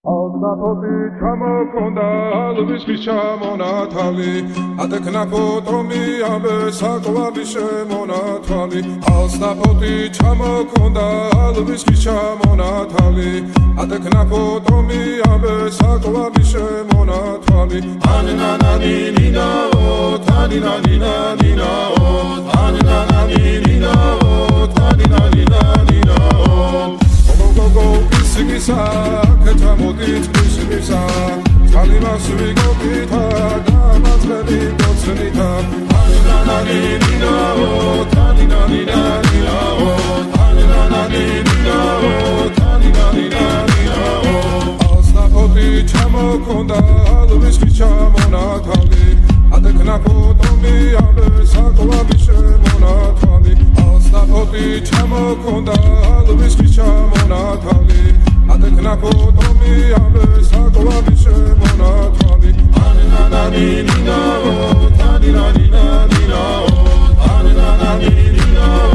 Alnapoti ჩამოქონდა ალვისთვის ჩამონათალი ატექნა ფოტომი ამე საკვალი შემონათვალი ალნაპoti ჩამოქონდა ალვისთვის ჩამონათალი ატექნა ფოტომი ამე საკვალი შემონათვალი ანანანინინაო თანინანინანინაო ანანანინინაო თანინანინანინაო გოგო ისგისა კეთამოდით ისგისა წალიმას ვიგობითა დამაწყები გოცნითა ანანანინინაო თანინანინანინაო ანანანინინაო თანინანინანინაო ალნაპoti ჩამოქონდა ალვისთვის ჩამონათალი ატექნა ფოტომი ამე საკვალი შემონათვალი ალნაპoti ჩამოქონდა ალვისთვის ჩამონათალი ატექნა ფოტომი ამე საკვალი შემონათვალი ანანანინინაო თანინანინანინაო ანანანინინაო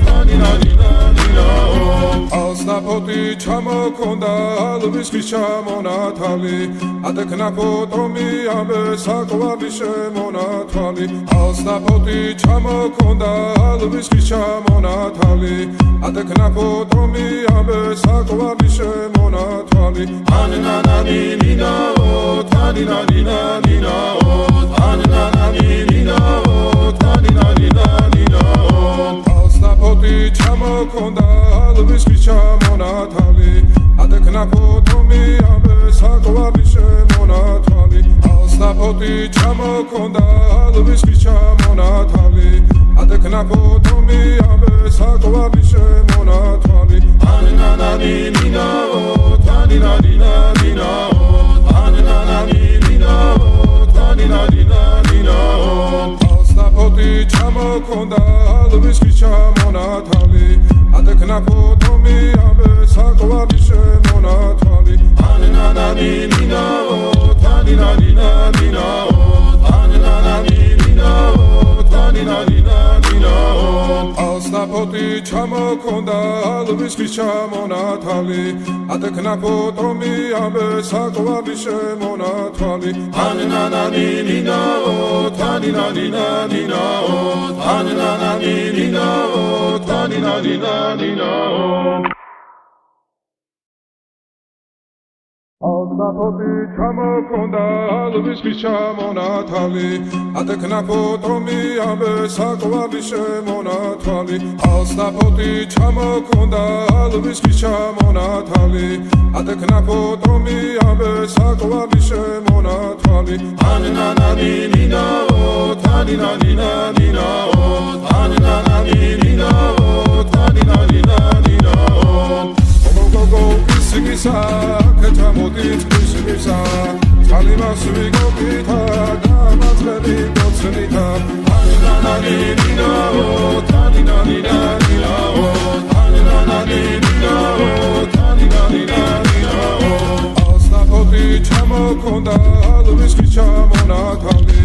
თანინანინანინაო ალნაპoti ჩამოქონდა ალვისთვის ჩამონათალი ატექნა ფოტომი ამე საკვალი შემონათვალი ალნაპoti ჩამოქონდა ალვისთვის ჩამონათალი ატექნა ფოტომი ამე საკვალი შემონათვალი ანანანინინაო თანინანინანინაო ანანანინინაო თანინანინანინაო ალნაპoti ჩამოქონდა ალვისთვის ჩამონათალი ატექნა ფოტომი ამე საკვალი შემონათვალი ალნაპoti ჩამოქონდა ალვისთვის ჩამონათალი ატექნა ფოტომი ამე საკვალი შემონათვალი ანანანინინაო თანინანინანინაო ანანანინინაო თანინანინანინაო ალნაპoti ჩამოქონდა ალვისთვის ჩამონათალი ატექნა ფოტომი ამე საკვალი შემონათვალი ანანანინინაო თანინანინანინაო ანანანინინაო თანინანინანინაო ალნაპoti ჩამოქონდა ალვისთვის ჩამონათალი ატექნა ფოტომი ამე საკვალი შემონათვალი ანანანინინაო თანინანინანინაო ანანანინინაო თანინანინანინაო ალნაპoti ჩამოქონდა ალვისთვის ჩამონათალი ატექნა ფოტომი ამე საკვალი შემონათვალი ალნაპoti ჩამოქონდა ალვისთვის ჩამონათალი ატექნა ფოტომი ამე საკვალი შემონათვალი ანანანინინაო თანინანინანინაო ანანანინინაო თანინანინანინაო გოგო ისგისა კეთამოდით ისგისა წალიმას ვიგობითა დამაწყები გოცნითა ანანანინინაო თანინანინანინაო ანანანინინაო თანინანინანინაო ალნაპoti ჩამოქონდა ალვისთვის ჩამონათალი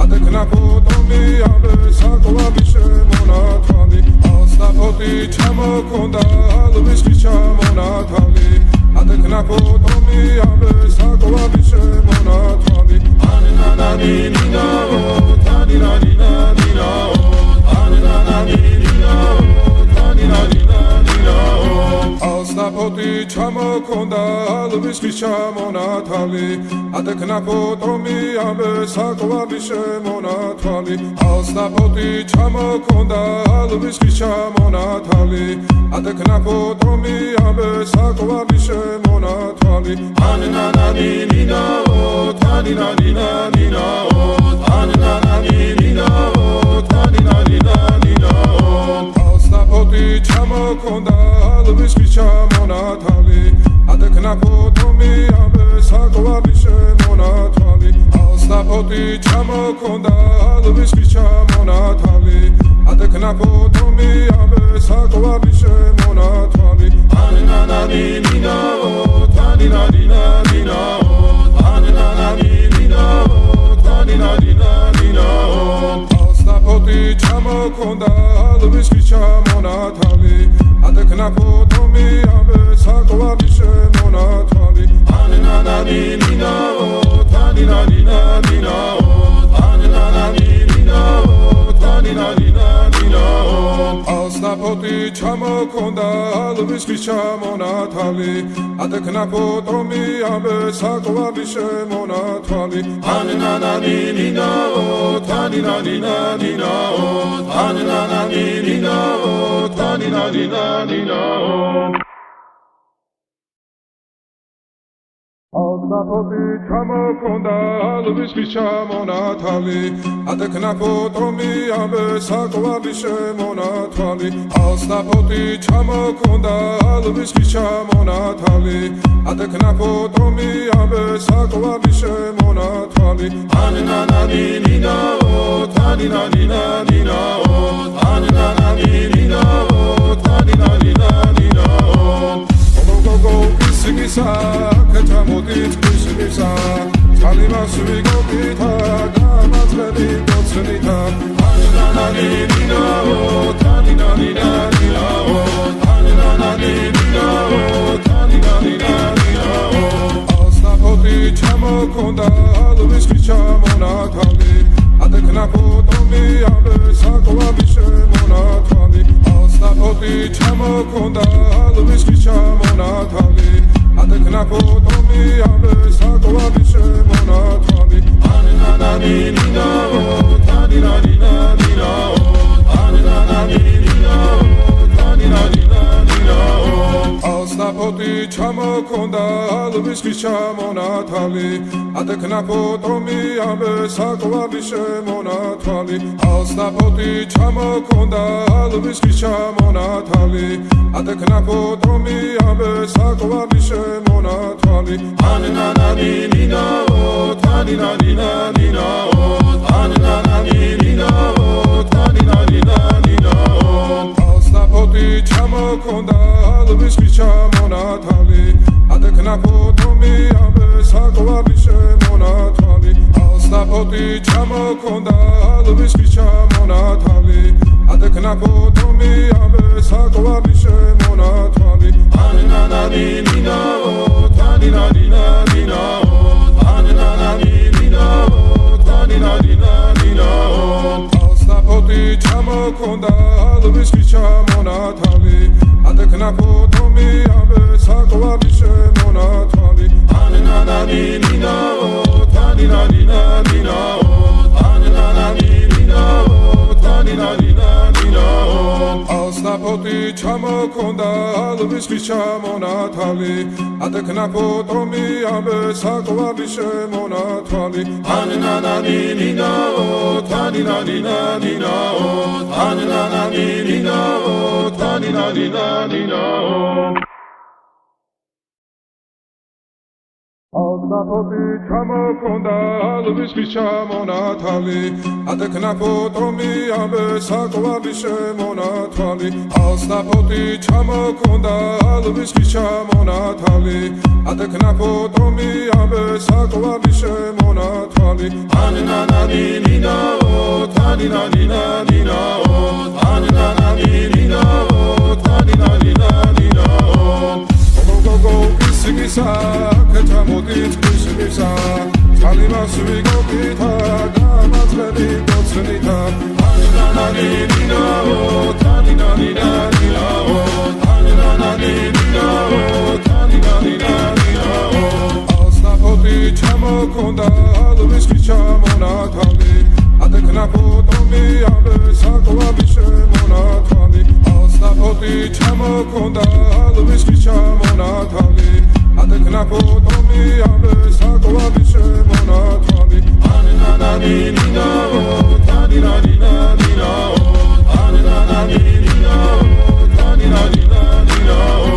ატექნა ფოტომი ამე საკვალი შემონათვალი ალნაპoti ჩამოქონდა ალვისთვის ჩამონათალი ატექნა ფოტომი ამე საკვალი შემონათვალი ანანანინინაო თანინანინანინაო ანანანინინაო თანინანინანინაო ალნაპoti ჩამოქონდა ალვისთვის ჩამონათალი ატექნა ფოტომი ამე საკვალი შემონათვალი ალნაპoti ჩამოქონდა ალვისთვის ჩამონათალი ატექნა ფოტომი ამე საკვალი შემონათვალი ანანანინინაო თანინანინანინაო ანანანინინაო თანინანინანინაო ალნაპoti ჩამოქონდა ალვისთვის ჩამონათალი ატექნა ფოტომი ამე საკვალი შემონათვალი ალნაპoti ჩამოქონდა ალვისთვის ჩამონათალი ატექნა ფოტომი ამე საკვალი შემონათვალი ანანანინინაო თანინანინანინაო ანანანინინაო თანინანინანინაო ალნაპoti ჩამოქონდა ჩამოქონდა ალვის ჩამონათალი ადექნა ფოტომი ამე საკვარი შემონათალი ანანანინინაო თანინანინანინაო ანანანინინაო თანინანინანინაო ასნაფოტი ჩამოქონდა ალვის ჩამონათალი ადექნა ფოტომი ამე საკვარი შემონათალი ანანანინინაო თანინანინანინაო ანანანინინაო თანინანინანინაო ასნაფოტი ჩამოქონდა ალვის ჩამონათალი ადექნა ფოტომი ამე საკვარი შემონათალი ასნაფოტი ჩამოქონდა ალვის ჩამონათალი ადექნა ფოტომი ამე საკვარი შემონათალი ანანანინინაო თანინანინანინაო ანანანინინაო თანინანინანინაო გოგო ისგისა კეთამოდით ისგისა ძალიმას ვიგოგითა გამაწყები გოცნითა ანანანინინაო თანინანინანინაო ანანანინინაო თანინანინანინაო ასნაფოტი ჩამოქონდა ალვის ჩამონათალი ადექნა ფოტომი ამე საკვარი შემონათალი ასნაფოტი ჩამოქონდა ალვის ჩამონათალი ადექნა ფოტომი ამე საკვარი შემონათალი ანანანინინაო თანინანინანინაო ანანანინინაო თანინანინანინაო ასნაფოტი ჩამოქონდა ალვის ჩამონათალი ადექნა ფოტომი ამე საკვარი შემონათალი ასნაფოტი ჩამოქონდა ალვის ჩამონათალი ადექნა ფოტომი ამე საკვარი შემონათალი ანანანინინაო თანინანინანინაო ანანანინინაო თანინანინანინაო ასნაფოტი ჩამოქონდა ალვის ჩამონათალი ადექნა ფოტომი ამე საკვარი შემონათალი ასნაფოტი ჩამოქონდა ალვის ჩამონათალი ადექნა ფოტომი ამე საკვარი შემონათალი ანანანინინაო თანინანინანინაო ანანანინინაო თანინანინანინაო ასნაფოტი ჩამოქონდა ალვის ჩამონათალი ადექნა ფოტომი ამე საკვარი შემონათალი ანანანინინაო თანინანინანინაო ანანანინინაო თანინანინანინაო ასნაფოტი ჩამოქონდა ალვის ჩამონათალი ადექნა ფოტომი ამე საკვარი შემონათალი ანანანინინაო თანინანინანინაო ანანანინინაო თანინანინანინაო ასნაფოტი ჩამოქონდა ალვის ჩამონათალი ადექნა ფოტომი ამე საკვარი შემონათალი ასნაფოტი ჩამოქონდა ალვის ჩამონათალი ადექნა ფოტომი ამე საკვარი შემონათალი ანანანინინაო თანინანინანინაო ანანანინინაო თანინანინანინაო გოგო ისგისა კეთამოდით ისგისა ძალიმას ვიგოგითა გამაწყები გოცნითა ანანანინინაო თანინანინანინაო ანანანინინაო თანინანინანინაო ასნაფოტი ჩამოქონდა ალვის ჩამონათალი ადექნა ფოტომი ამე საკვარი შემონათალი ასნაფოტი ჩამოქონდა ალვის ჩამონათალი ადექნა ფოტომი ამე საკვარი შემონათალი ანანანინინაო თანინანინანინაო ანანანინინაო თანინანინანინაო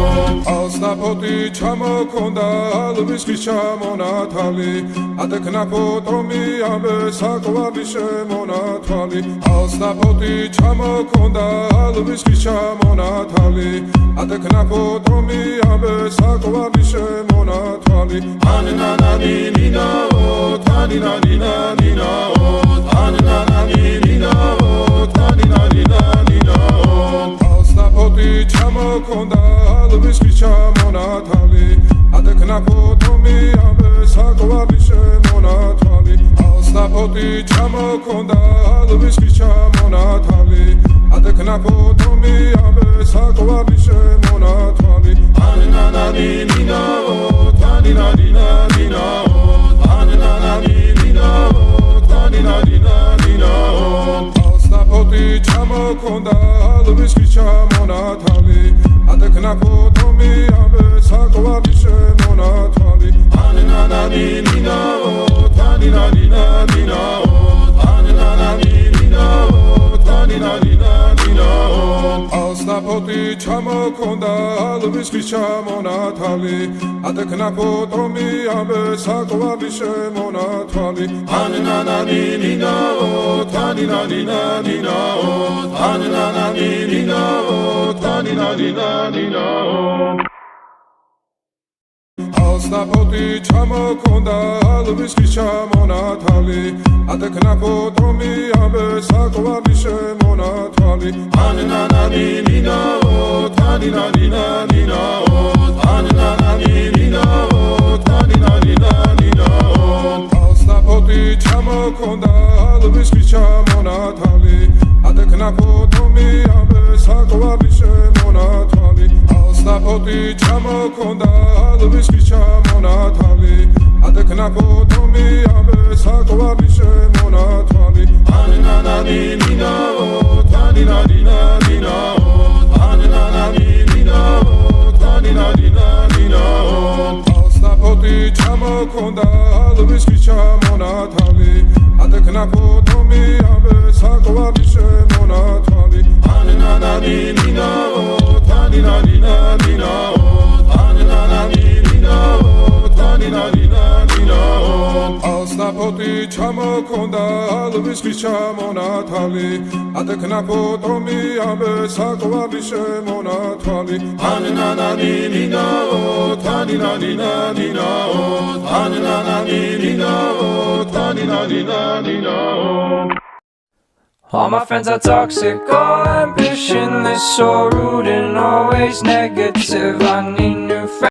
ასნაფოტი ჩამოქონდა ალვის ჩამონათალი ადექნა ფოტომი ამე საკვარი შემონათალი ასნაფოტი ჩამოქონდა ალვის ჩამონათალი ადექნა ფოტომი ამე საკვარი შემონათალი ანანანინინაო თანინანინანინაო ანანანინინაო თანინანინანინაო Alstapoti chamokonda alvis chamonatali adeknapotomi ambe sakwali shemonatali ananani nina o tanina nina nina o ananani nina o tanina nina nina o Alstapoti chamokonda alvis chamonatali adeknapotomi ambe sakwali shemonatali ananani nina o tanina nina nina o ananani nina o tanina nina nina o Alstapoti chamokonda alvis chamonatali adeknapotomi ambe sakwali shemonatali ananani nina o tanina nina nina o ananani nina o tanina nina nina o Alstapoti chamokonda alvis chamonatali adeknapotomi ambe sakwali shemonatali ananani nina o tanina nina nina o ananani nina o tanina nina nina o Alstapoti chamokonda alvis chamonatali adeknapotomi ambe sakwali shemonatali Alstapoti chamokonda alvis chamonatali adeknapotomi ambe sakwali shemonatali ananani nina o tanina nina nina o ananani nina o tanina nina nina o Alstapoti chamokonda alvis chamonatali adeknapotomi ambe sakwali shemonatali ananani nina o tanina nina nina o ananani nina o tanina nina nina o Alstapoti chamokonda alvis chamonatali adeknapotomi ambe sakwali shemonatali ananani nina o tanina nina nina o ananani nina o tanina nina nina o All my friends are toxic, all ambitionless, so rude and always negative. I need new friends.